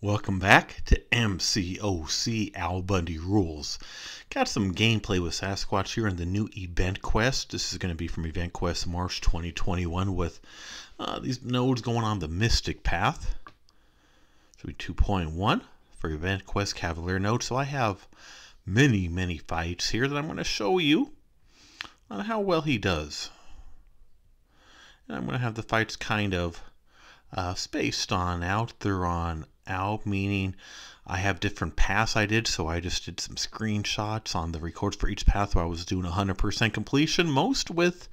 Welcome back to Mcoc Al Bundy Rules. Got some gameplay with Sasquatch here in the new event quest. This is going to be from event quest March 2021 with these nodes going on the Mystic Path. So be 2.1 for event quest Cavalier node. So I have many fights here that I'm going to show you on how well he does. And I'm going to have the fights kind of spaced on out. They're on out, meaning I have different paths I did, so I just did some screenshots on the records for each path where I was doing 100% completion, most with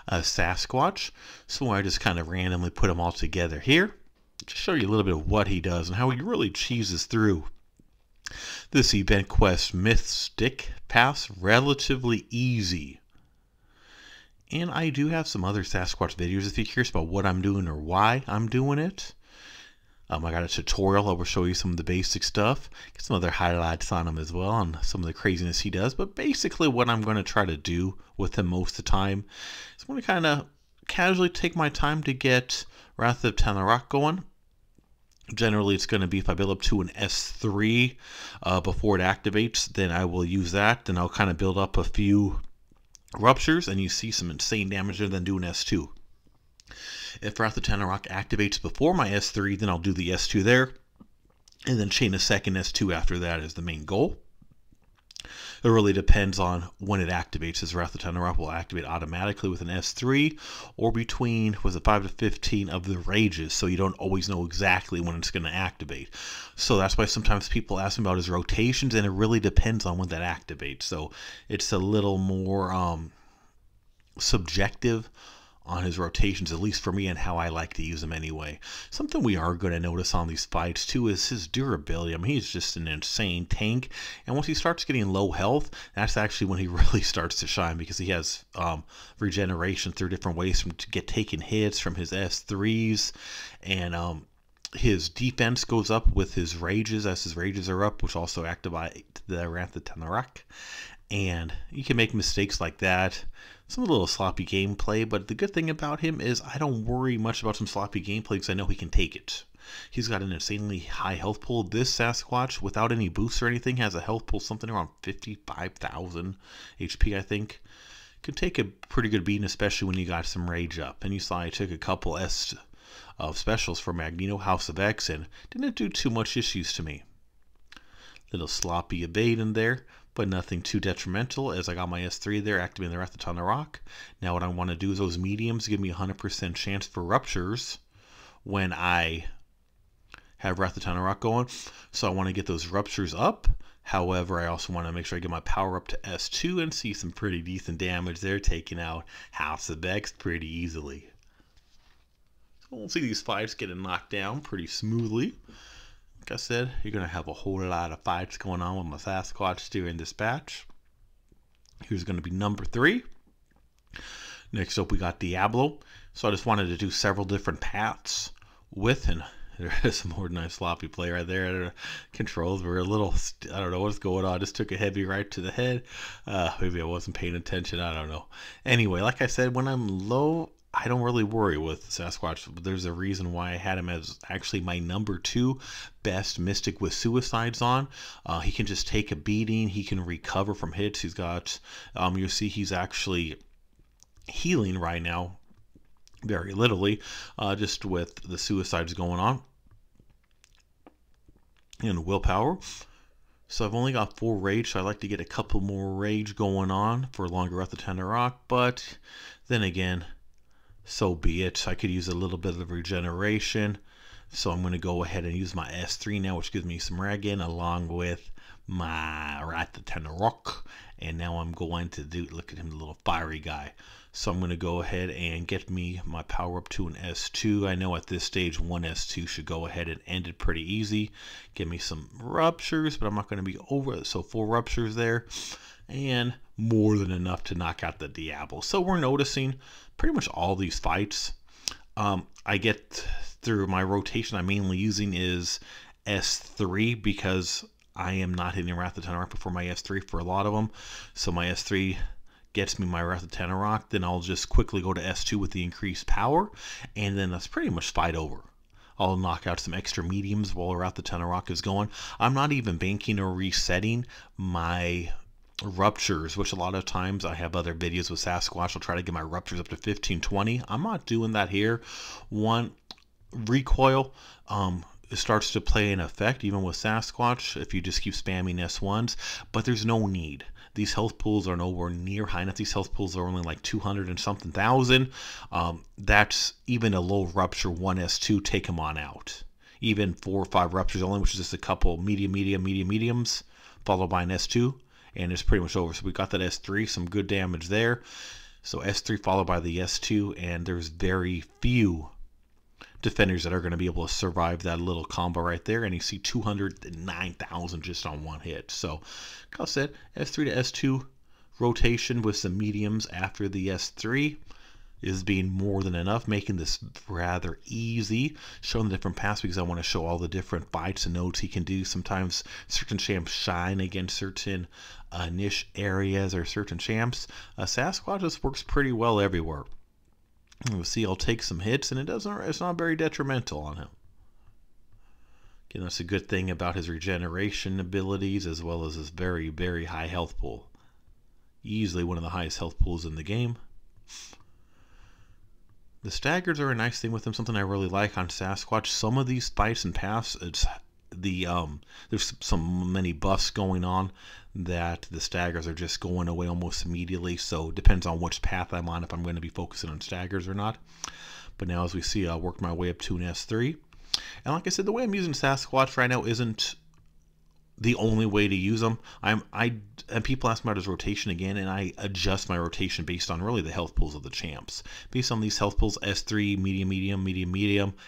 Sasquatch. So I just kind of randomly put them all together here to show you a little bit of what he does and how he really cheeses through this event quest Mystic Path relatively easy. And I do have some other Sasquatch videos if you're curious about what I'm doing or why I'm doing it. I got a tutorial. I will show you some of the basic stuff. Get some other highlights on him as well on some of the craziness he does. But basically what I'm going to try to do with him most of the time is I'm going to kind of casually take my time to get Wrath of Terrax going. Generally it's going to be if I build up to an S3 before it activates, then I will use that. Then I'll kind of build up a few ruptures and you see some insane damage there, then do an S2. If Wrath of Terrax activates before my S3, then I'll do the S2 there, and then chain a second S2 after that is the main goal. It really depends on when it activates, as Wrath of Terrax will activate automatically with an S3, or between, was it 5 to 15 of the rages, so you don't always know exactly when it's going to activate. So that's why sometimes people ask me about his rotations, and it really depends on when that activates. So it's a little more subjective on his rotations, at least for me, and how I like to use them anyway. Something we are going to notice on these fights too is his durability. I mean, he's just an insane tank, and once he starts getting low health, that's actually when he really starts to shine, because he has regeneration through different ways to get taking hits from his S3s, and his defense goes up with his rages as his rages are up, which also activate the Wrath of Terrax. And you can make mistakes like that. Some little sloppy gameplay, but the good thing about him is I don't worry much about some sloppy gameplay because I know he can take it. He's got an insanely high health pool. This Sasquatch, without any boosts or anything, has a health pool something around 55,000 HP, I think. Could take a pretty good beating, especially when you got some rage up. And you saw I took a couple of specials for Magneto, House of X, and didn't do too much issues to me. Little sloppy evade in there, but nothing too detrimental, as I got my S3 there, activating the Wrath of Terrax. Now what I want to do is those mediums give me a 100% chance for ruptures when I have Wrath of Terrax going. So I want to get those ruptures up. However, I also want to make sure I get my power up to S2 and see some pretty decent damage there, taking out House of X pretty easily. So we'll see these fights getting knocked down pretty smoothly. Like I said, you're going to have a whole lot of fights going on with my Sasquatch during this batch. Here's going to be number 3. Next up we got Diablo. So I just wanted to do several different paths with, and there is some more nice sloppy play right there. The controls were a little, I don't know what's going on. Just took a heavy right to the head. Maybe I wasn't paying attention. I don't know. Anyway, like I said, when I'm low, I don't really worry with Sasquatch. There's a reason why I had him as actually my number 2 best mystic with suicides on. He can just take a beating. He can recover from hits. He's got, you'll see he's actually healing right now, very literally, just with the suicides going on. And willpower. So I've only got 4 rage, so I like to get a couple more rage going on for longer Wrath of Terrax, but then again, so be it. I could use a little bit of regeneration. So I'm going to go ahead and use my S3 now, which gives me some regen along with my Wrath of Terrax. And now I'm going to do, look at him, the little fiery guy. So I'm going to go ahead and get me my power up to an S2. I know at this stage, one S2 should go ahead and end it pretty easy. Give me some ruptures, but I'm not going to be over it. So 4 ruptures there. And more than enough to knock out the Diablo. So we're noticing pretty much all these fights. I get through my rotation I'm mainly using is S3 because I am not hitting Wrath of Terrax before my S3 for a lot of them. So my S3 gets me my Wrath of Tenarok, then I'll just quickly go to S2 with the increased power, and then that's pretty much fight over. I'll knock out some extra mediums while Wrath of Tenarok is going. I'm not even banking or resetting my ruptures, which a lot of times I have other videos with Sasquatch. I'll try to get my ruptures up to 15, 20. I'm not doing that here. One, recoil, it starts to play an effect even with Sasquatch if you just keep spamming S1s, but there's no need. These health pools are nowhere near high enough. These health pools are only like 200 and something thousand. That's even a low rupture 1S2, take them on out. Even 4 or 5 ruptures only, which is just a couple mediums, followed by an S2, and it's pretty much over. So we got that S3, some good damage there. So S3 followed by the S2, and there's very few defenders that are going to be able to survive that little combo right there, and you see 209,000 just on one hit. So like I said, S3 to S2 rotation with some mediums after the S3 is being more than enough, making this rather easy, showing the different paths because I want to show all the different fights and nodes he can do. Sometimes certain champs shine against certain niche areas or certain champs. Sasquatch just works pretty well everywhere. We'll see, I'll take some hits, and it's not very detrimental on him. Again, that's a good thing about his regeneration abilities, as well as his very, very high health pool. Easily one of the highest health pools in the game. The staggers are a nice thing with him, something I really like on Sasquatch. Some of these fights and paths, there's many buffs going on that the staggers are just going away almost immediately, so it depends on which path I'm on if I'm going to be focusing on staggers or not. But now, as we see, I'll work my way up to an S3, and like I said, the way I'm using Sasquatch right now isn't the only way to use them. And people ask me about his rotation again, and I adjust my rotation based on really the health pools of the champs. Based on these health pools, S3, medium,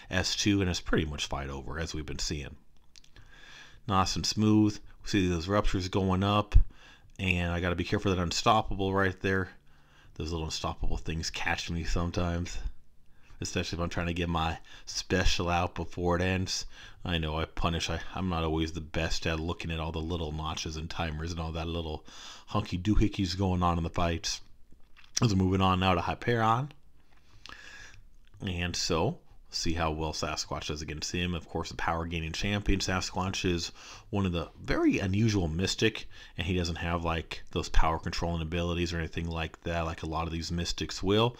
S2, and it's pretty much fight over, as we've been seeing. Nice and smooth. We see those ruptures going up, and I got to be careful of that unstoppable right there. Those little unstoppable things catch me sometimes, especially if I'm trying to get my special out before it ends. I know I'm not always the best at looking at all the little notches and timers and all that little hunky doohickeys going on in the fights. As we're moving on now to Hyperon, and so see how well Sasquatch does against him. Of course, a power gaining champion. Sasquatch is one of the very unusual mystic, and he doesn't have like those power controlling abilities or anything like that like a lot of these mystics will.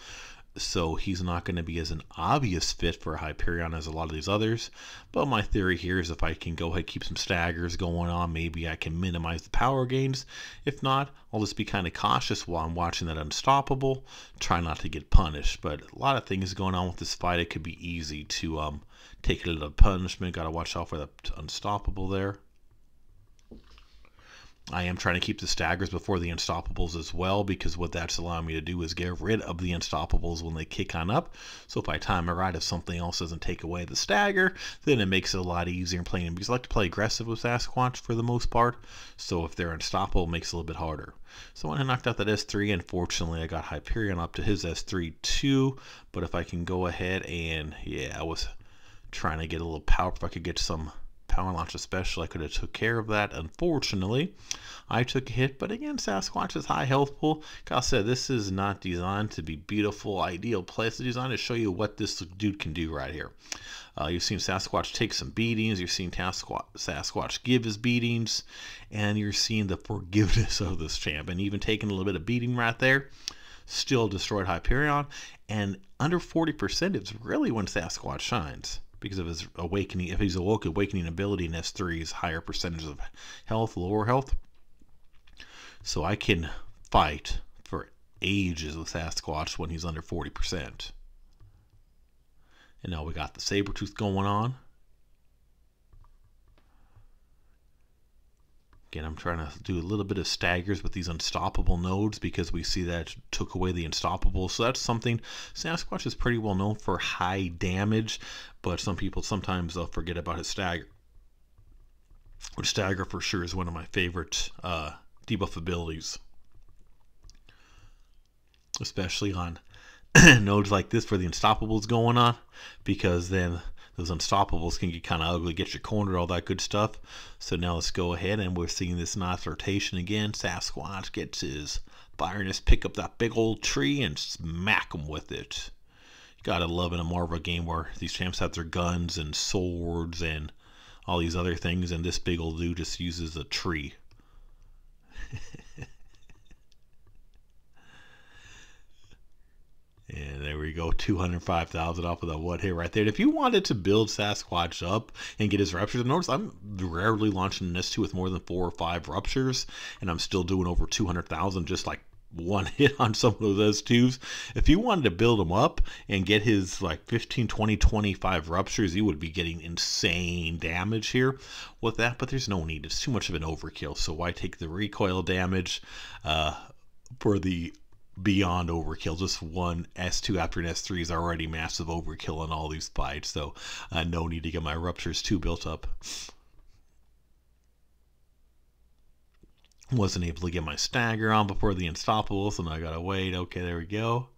So he's not going to be as an obvious fit for Hyperion as a lot of these others. But my theory here is if I can go ahead, keep some staggers going on, maybe I can minimize the power gains. If not, I'll just be kind of cautious while I'm watching that unstoppable. Try not to get punished. But a lot of things going on with this fight. It could be easy to take a little punishment. Got to watch out for the unstoppable there. I am trying to keep the staggers before the unstoppables as well, because what that's allowing me to do is get rid of the unstoppables when they kick on up. So if I time it right, if something else doesn't take away the stagger, then it makes it a lot easier playing, because I like to play aggressive with Sasquatch for the most part. So if they're unstoppable, it makes it a little bit harder. So when I knocked out that S3, unfortunately I got Hyperion up to his S3 too. But if I can go ahead and, yeah, I was trying to get a little power. If I could get some power launch special, I could have took care of that. Unfortunately, I took a hit, but again, Sasquatch's high health pool. Like I said, this is not designed to be beautiful, ideal place. It's designed to show you what this dude can do right here. You've seen Sasquatch take some beatings. You've seen Sasquatch give his beatings, and you're seeing the forgiveness of this champ. And even taking a little bit of beating right there, still destroyed Hyperion. And under 40%, it's really when Sasquatch shines, because of his awakening. If he's awakening ability in S3's higher percentage of health, lower health. So I can fight for ages with Sasquatch when he's under 40%. And now we got the Sabertooth going on. Again, I'm trying to do a little bit of staggers with these unstoppable nodes, because we see that took away the unstoppable. So that's something. Sasquatch is pretty well known for high damage, but some people sometimes they'll forget about his stagger. Which stagger for sure is one of my favorite debuff abilities. Especially on nodes like this where the unstoppables going on, because then those unstoppables can get kind of ugly, get you cornered, all that good stuff. So now let's go ahead, and we're seeing this nice rotation again. Sasquatch gets his Byron, just pick up that big old tree and smack them with it. You gotta love in a Marvel game where these champs have their guns and swords and all these other things, and this big old dude just uses a tree. And there we go, 205,000 off of that one hit right there. And if you wanted to build Sasquatch up and get his ruptures, notice I'm rarely launching an S2 with more than 4 or 5 ruptures, and I'm still doing over 200,000 just like one hit on some of those S2s. If you wanted to build him up and get his like 15, 20, 25 ruptures, you would be getting insane damage here with that, but there's no need. It's too much of an overkill. So why take the recoil damage for the beyond overkill? Just one S2 after an S3 is already massive overkill in all these fights, so no need to get my ruptures too built up. Wasn't able to get my stagger on before the unstoppable, so now I gotta wait. Okay, there we go.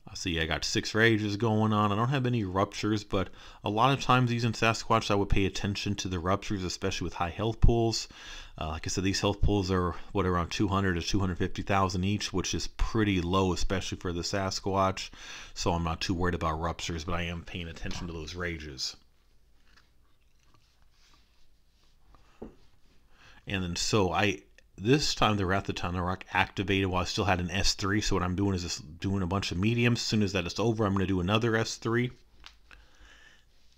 I see I got 6 rages going on. I don't have any ruptures, but a lot of times using Sasquatch I would pay attention to the ruptures, especially with high health pools. Like I said, these health pools are what, around 200 to 250,000 each, which is pretty low, especially for the Sasquatch. So I'm not too worried about ruptures, but I am paying attention to those rages. And then so this time the Wrath of Terrax activated while I still had an S3. So what I'm doing is just doing a bunch of mediums. As soon as that is over, I'm going to do another S3.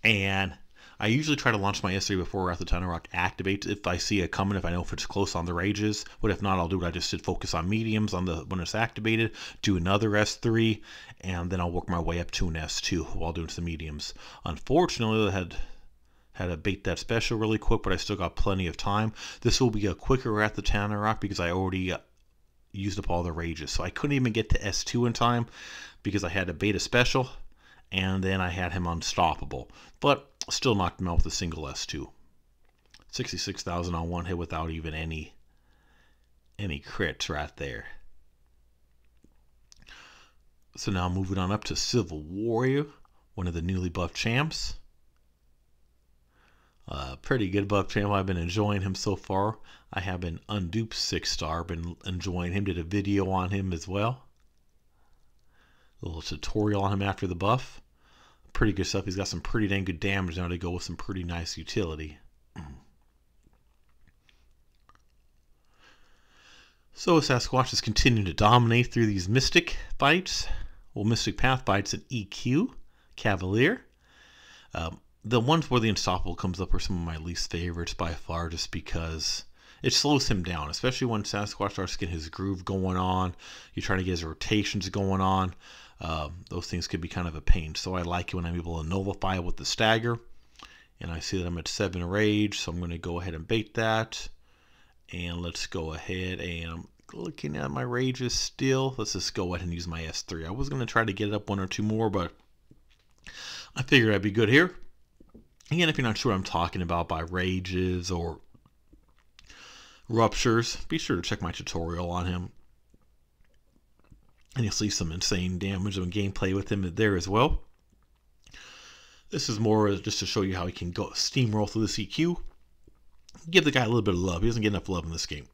And I usually try to launch my S3 before Wrath of Terrax activates if I see it coming, if I know if it's close on the rages. But if not, I'll do what I just did, focus on mediums on the when it's activated, do another S3, and then I'll work my way up to an S2 while doing some mediums. Unfortunately, I had to bait that special really quick, but I still got plenty of time. This will be a quicker Wrath of Terrax because I already used up all the rages. So I couldn't even get to S2 in time because I had to bait a special, and then I had him unstoppable. But still knocked him out with a single S2. 66,000 on one hit without even any crits right there. So now moving on up to Civil Warrior, one of the newly buffed champs. Pretty good buff champ. I've been enjoying him so far. I have an unduped 6-star. Been enjoying him. Did a video on him as well. A little tutorial on him after the buff. Pretty good stuff. He's got some pretty dang good damage now to go with some pretty nice utility. So Sasquatch is continuing to dominate through these Mystic fights. Well, Mystic Path fights in EQ, Cavalier. The ones where the Unstoppable comes up are some of my least favorites by far, just because it slows him down, especially when Sasquatch starts getting his groove going on. You're trying to get his rotations going on. Those things could be kind of a pain. So I like it when I'm able to nullify it with the stagger. And I see that I'm at 7 rage, so I'm going to go ahead and bait that. And let's go ahead, and I'm looking at my rages still. Let's just go ahead and use my S3. I was going to try to get it up 1 or 2 more, but I figured I'd be good here. Again, if you're not sure what I'm talking about by rages or ruptures, be sure to check my tutorial on him. And you'll see some insane damage and gameplay with him there as well. This is more just to show you how he can go steamroll through this EQ. Give the guy a little bit of love. He doesn't get enough love in this game.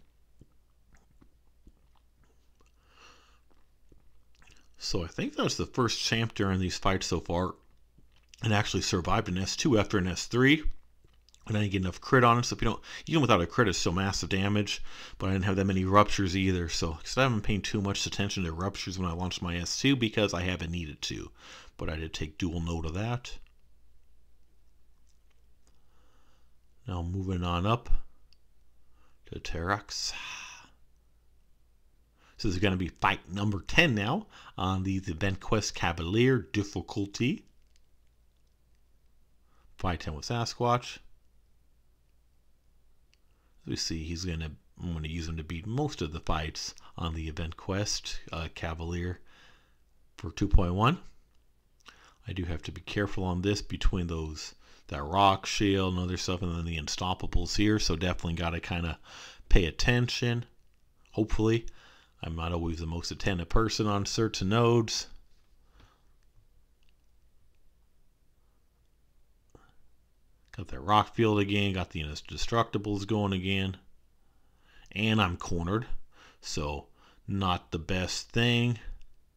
So I think that was the first champ during these fights so far and actually survived an S2 after an S3. And I didn't get enough crit on it, so if you don't, even without a crit, it's still massive damage. But I didn't have that many ruptures either, so I haven't paid too much attention to ruptures when I launched my S2 because I haven't needed to. But I did take dual note of that. Now moving on up to Terrax. So this is going to be fight number 10 now on the event quest Cavalier Difficulty. Fight 10 with Sasquatch. We see I'm going to use him to beat most of the fights on the event quest Cavalier for 2.1. I do have to be careful on this between that rock shield and other stuff, and then the unstoppables here, so definitely got to kind of pay attention. Hopefully I'm not always the most attentive person on certain nodes. Got that rock field again, got the indestructibles going again. and I'm cornered, so not the best thing.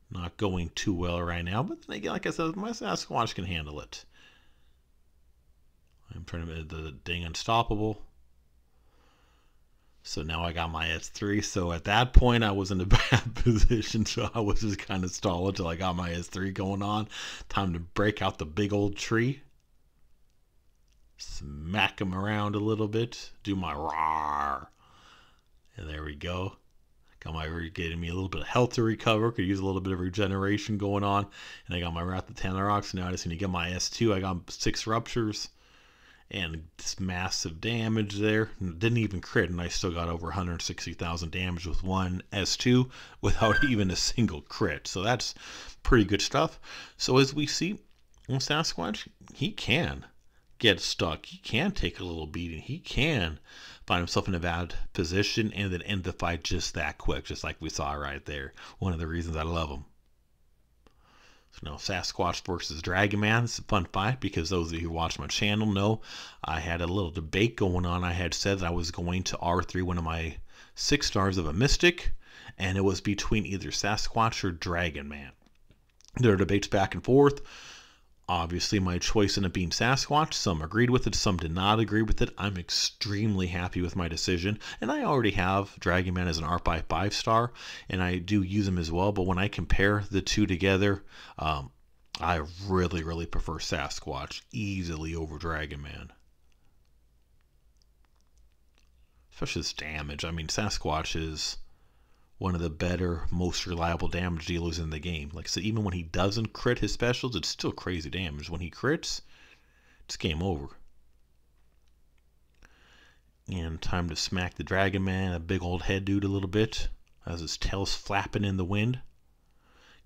Not going too well right now, but then again, like I said, my Sasquatch can handle it. I'm trying to make the dang unstoppable. So now I got my S3. So at that point, I was in a bad position. So I was just kind of stalling until I got my S3 going on. Time to break out the big old tree. Smack him around a little bit. Do my roar. And there we go. Got my getting me a little bit of health to recover. Could use a little bit of regeneration going on. And I got my Wrath of Terrax. Now I just need to get my S2. I got 6 ruptures. And this massive damage there. Didn't even crit. And I still got over 160,000 damage with one S2 without even a single crit. So that's pretty good stuff. So as we see, Sasquatch, he can get stuck. He can take a little beating. He can find himself in a bad position and then end the fight just that quick, just like we saw right there. One of the reasons I love him. So now Sasquatch versus Dragon Man. It's a fun fight because those of you who watch my channel know I had a little debate going on. I had said that I was going to R3 one of my 6 stars of a Mystic, and it was between either Sasquatch or Dragon Man. There are debates back and forth. Obviously, my choice ended up being Sasquatch. Some agreed with it, some did not agree with it. I'm extremely happy with my decision. And I already have Dragon Man as an ARP-by 5-star, and I do use him as well. But when I compare the two together, I really, really prefer Sasquatch easily over Dragon Man. Especially his damage. I mean, Sasquatch is one of the better, most reliable damage dealers in the game. Like I said, even when he doesn't crit his specials, it's still crazy damage. When he crits, it's game over. And time to smack the Dragon Man, a big old head dude, a little bit, as his tail's flapping in the wind.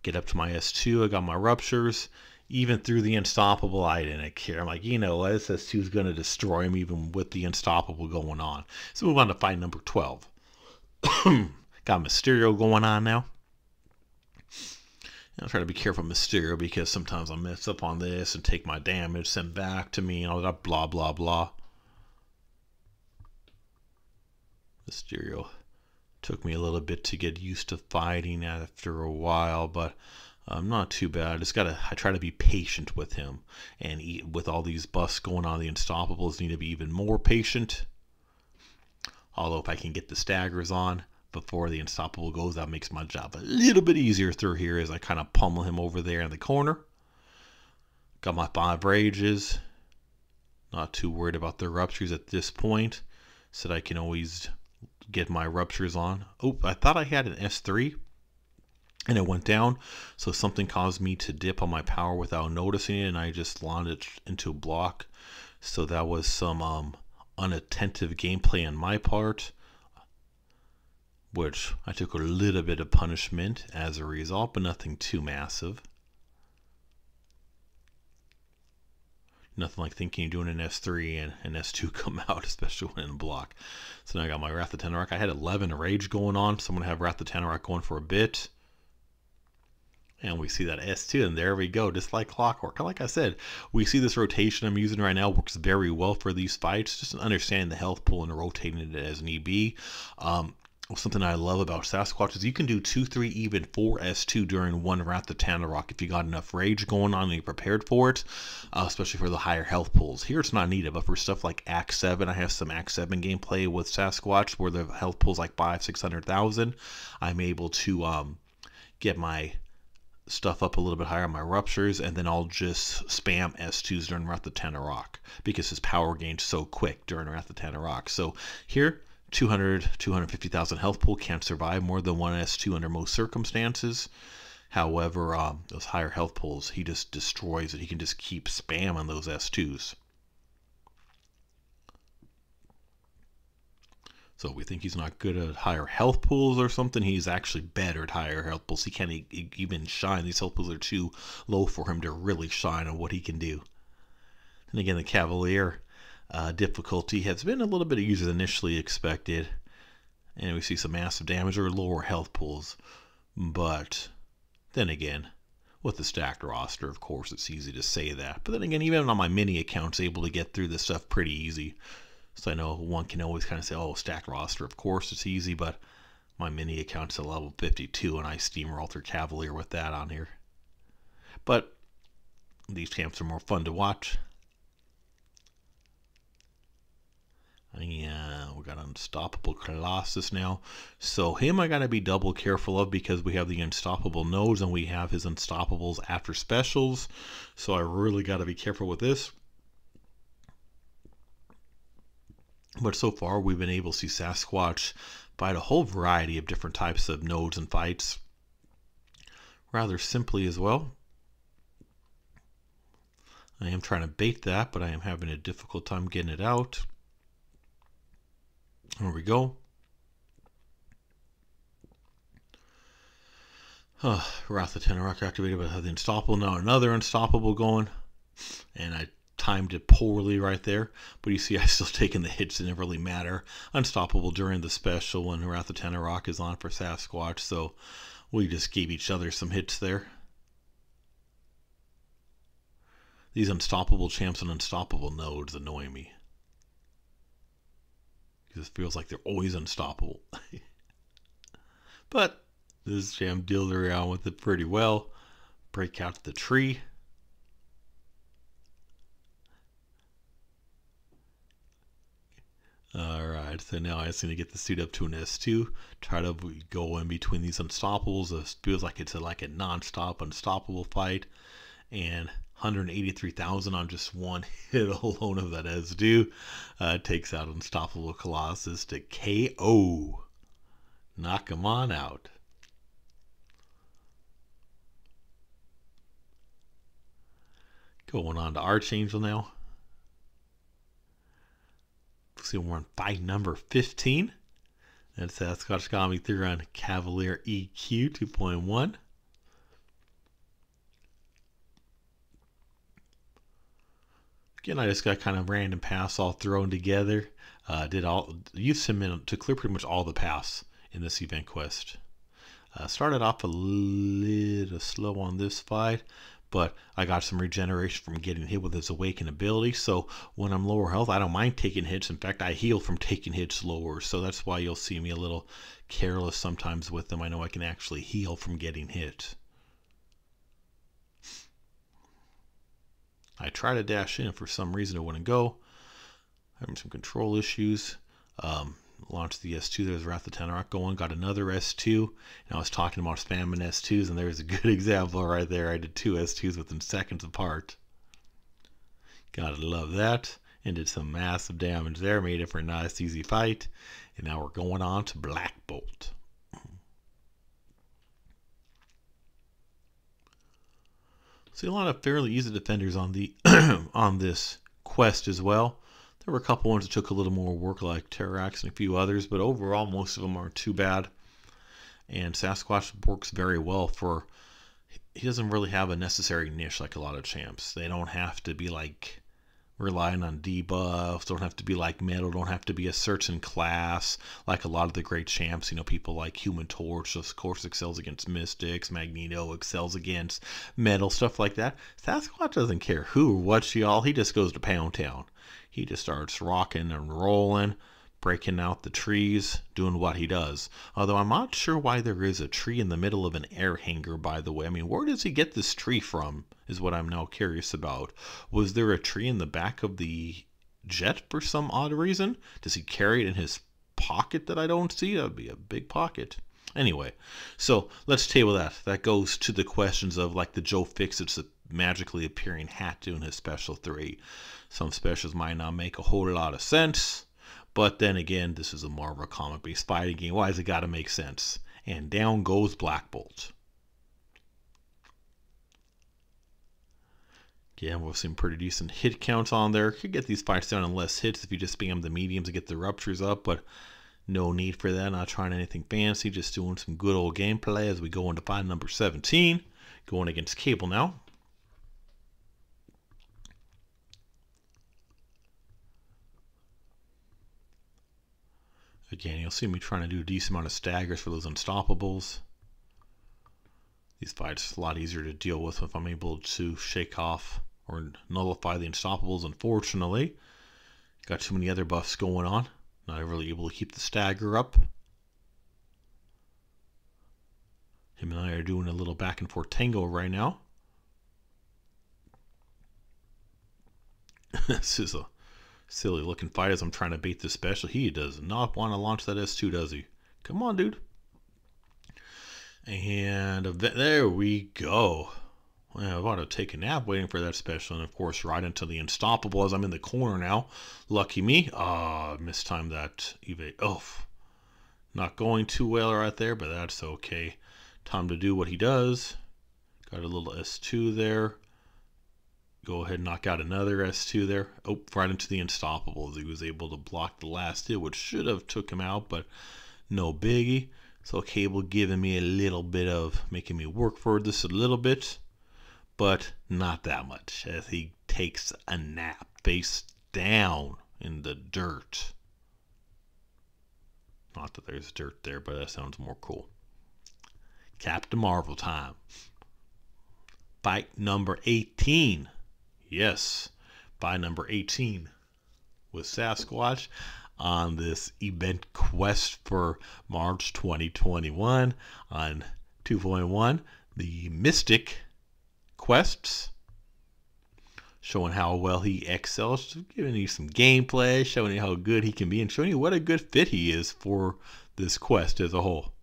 Get up to my S2, I got my ruptures. Even through the unstoppable, I didn't care. I'm like, you know, this S2 is going to destroy him even with the unstoppable going on. So move on to fight number 12. Got Mysterio going on now. I'll try to be careful with Mysterio because sometimes I mess up on this and take my damage sent back to me and all that blah, blah, blah. Mysterio took me a little bit to get used to fighting after a while, but not too bad. I try to be patient with him. And with all these buffs going on, the Unstoppables need to be even more patient. Although if I can get the staggers on before the Unstoppable goes, that makes my job a little bit easier through here as I kind of pummel him over there in the corner. Got my 5 rages. Not too worried about the ruptures at this point. Said I can always get my ruptures on. Oh, I thought I had an S3 and it went down. So something caused me to dip on my power without noticing it, and I just landed into a block. So that was some unattentive gameplay on my part, which I took a little bit of punishment as a result, but nothing too massive. Nothing like thinking you're doing an S3 and an S2 come out, especially when in block. So now I got my Wrath of Terrax. I had 11 rage going on, so I'm going to have Wrath of Terrax going for a bit. And we see that S2, and there we go, just like clockwork. Like I said, we see this rotation I'm using right now works very well for these fights. Just understanding the health pool and rotating it as need be. Something I love about Sasquatch is you can do 2, 3, even 4 S2 during one Wrath of Terrax if you got enough rage going on and you're prepared for it, especially for the higher health pools. Here it's not needed, but for stuff like Act 7, I have some Act 7 gameplay with Sasquatch where the health pool's like 500,000-600,000. I'm able to get my stuff up a little bit higher on my ruptures, and then I'll just spam S2s during Wrath of Terrax because his power gained so quick during Wrath of Terrax. So here, 250,000 health pool, can't survive more than one S2 under most circumstances. However, those higher health pools, he just destroys it. He can just keep spamming those S2s. So we think he's not good at higher health pools or something. He's actually better at higher health pools. He can't even shine. These health pools are too low for him to really shine on what he can do. And again, the Cavalier difficulty has been a little bit easier than initially expected, and we see some massive damage or lower health pools. But then again, with the stacked roster, of course, it's easy to say that. But then again, even on my mini account's able to get through this stuff pretty easy. So I know one can always kind of say, oh, stacked roster, of course it's easy, but my mini account's at level 52 and I steamroll through Cavalier with that on here. But these champs are more fun to watch. Yeah, we got Unstoppable Colossus now. So him I gotta be double careful of because we have the Unstoppable nodes and we have his Unstoppables after specials. So I really gotta be careful with this. But so far we've been able to see Sasquatch fight a whole variety of different types of nodes and fights. Rather simply as well. I am trying to bait that, but I am having a difficult time getting it out. There we go. Wrath of Terrax activated, but I have the Unstoppable. Now another Unstoppable going. And I timed it poorly right there. But you see I still taking the hits that didn't really matter. Unstoppable during the special when Wrath of Terrax is on for Sasquatch. So we just gave each other some hits there. These Unstoppable champs and Unstoppable nodes annoy me. Because it feels like they're always unstoppable. But this champ deals around with it pretty well. Break out the tree. Alright, so now I just need to get the suit up to an S2. Try to go in between these Unstoppables. It feels like it's like a non-stop unstoppable fight. And 183,000 on just one hit alone of that S2 takes out Unstoppable Colossus to KO. Knock him on out. Going on to Archangel now. See, we're on fight number 15. That's Sasquatch got me through on Cavalier EQ 2.1. Again, I just got kind of random paths all thrown together. Used him to clear pretty much all the paths in this event quest. Started off a little slow on this fight, but I got some regeneration from getting hit with his awaken ability. So when I'm lower health, I don't mind taking hits. In fact, I heal from taking hits lower. So that's why you'll see me a little careless sometimes with them. I know I can actually heal from getting hit. I try to dash in, for some reason it wouldn't go. Having some control issues. Launched the S2, there's Wrath of Terrax going, got another S2. And I was talking about spamming S2s, and there's a good example right there. I did 2 S2s within seconds apart. Gotta love that. And did some massive damage there, made it for a nice easy fight. And now we're going on to Black Bolt. See a lot of fairly easy defenders on the on this quest as well. There were a couple ones that took a little more work, like Terrax and a few others, but overall most of them aren't too bad. And Sasquatch works very well for, he doesn't really have a necessary niche like a lot of champs. They don't have to be like relying on debuffs, don't have to be like metal, don't have to be a certain class like a lot of the great champs. You know, people like Human Torch, of course, excels against Mystics, Magneto excels against metal, stuff like that. Sasquatch doesn't care who or what y'all, he just goes to Pound Town. He just starts rocking and rolling, breaking out the trees, doing what he does. Although I'm not sure why there is a tree in the middle of an air hangar, by the way. I mean, where does he get this tree from, is what I'm now curious about. Was there a tree in the back of the jet for some odd reason? Does he carry it in his pocket that I don't see? That would be a big pocket. Anyway, so let's table that. That goes to the questions of like the Joe Fixit's magically appearing hat doing his special 3. Some specials might not make a whole lot of sense, but then again, this is a Marvel comic-based fighting game. Why has it got to make sense? And down goes Black Bolt. Again, we've seen pretty decent hit counts on there. Could get these fights down in less hits if you just spam the mediums to get the ruptures up, but no need for that. Not trying anything fancy, just doing some good old gameplay as we go into fight number 17. Going against Cable now. Again, you'll see me trying to do a decent amount of staggers for those unstoppables. These fights are a lot easier to deal with if I'm able to shake off or nullify the unstoppables, unfortunately. Got too many other buffs going on. Not really able to keep the stagger up. Him and I are doing a little back and forth tango right now. This is a silly looking fight as I'm trying to bait this special. He does not want to launch that S2, does he? Come on, dude. And there we go. Well, I'm about to take a nap waiting for that special, and of course right into the unstoppable as I'm in the corner now. Lucky me. Mistimed that evade. Oh, not going too well right there, but that's okay. Time to do what he does. Got a little S2 there. Go ahead and knock out another S2 there. Oh, right into the unstoppable as he was able to block the last hit, which should have took him out, but no biggie. So Cable giving me a little bit of, making me work for this a little bit, but not that much as he takes a nap face down in the dirt. Not that there's dirt there, but that sounds more cool. Captain Marvel time. Fight number 18. Yes, fight number 18 with Sasquatch on this event quest for March 2021 on 2.1, the Mystic quests, showing how well he excels, giving you some gameplay, showing you how good he can be, and showing you what a good fit he is for this quest as a whole.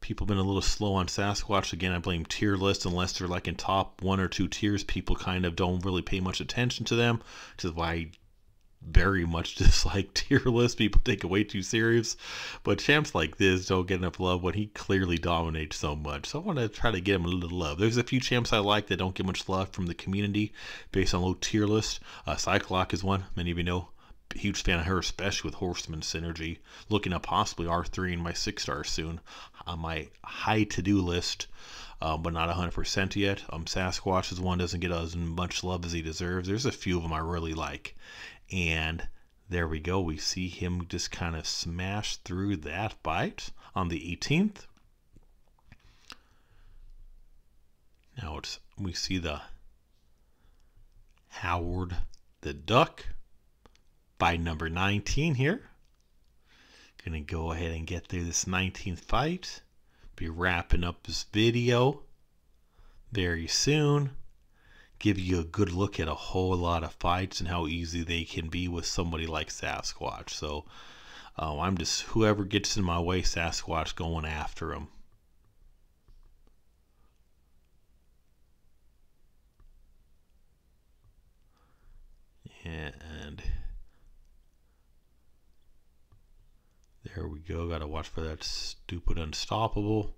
People have been a little slow on Sasquatch. Again, I blame tier lists. Unless they're like in top 1 or 2 tiers, people kind of don't really pay much attention to them, which is why I very much dislike tier lists. People take it way too serious. But champs like this don't get enough love when he clearly dominates so much. So I want to try to get him a little love. There's a few champs I like that don't get much love from the community based on low tier lists. Cyclock is one. Many of you know. Huge fan of her, especially with Horseman synergy. Looking at possibly R3 in my 6-star soon on my high to-do list, but not 100% yet. Sasquatch is one, doesn't get as much love as he deserves. There's a few of them I really like. And there we go. We see him just kind of smash through that fight on the 18th. Now we see the Howard the Duck. Fight number 19 here. Gonna go ahead and get through this 19th fight. Be wrapping up this video very soon. Give you a good look at a whole lot of fights and how easy they can be with somebody like Sasquatch. So I'm just, whoever gets in my way, Sasquatch going after him. And there we go. Got to watch for that stupid unstoppable.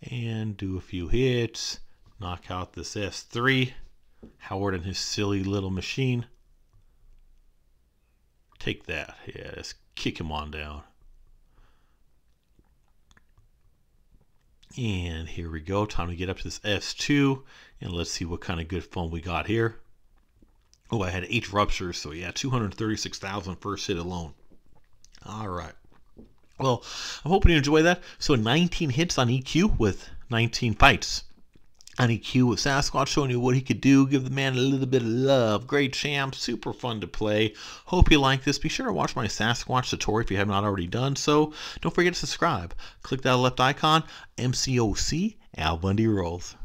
And do a few hits. Knock out this S3. Howard and his silly little machine. Take that. Yeah, let's kick him on down. And here we go. Time to get up to this S2. And let's see what kind of good fun we got here. Oh, I had 8 ruptures, so yeah, 236,000 first hit alone. All right. Well, I'm hoping you enjoy that. So 19 hits on EQ with 19 fights. On EQ with Sasquatch, showing you what he could do. Give the man a little bit of love. Great champ, super fun to play. Hope you like this. Be sure to watch my Sasquatch tutorial if you have not already done so. Don't forget to subscribe. Click that left icon. MCOC, Al Bundy rolls.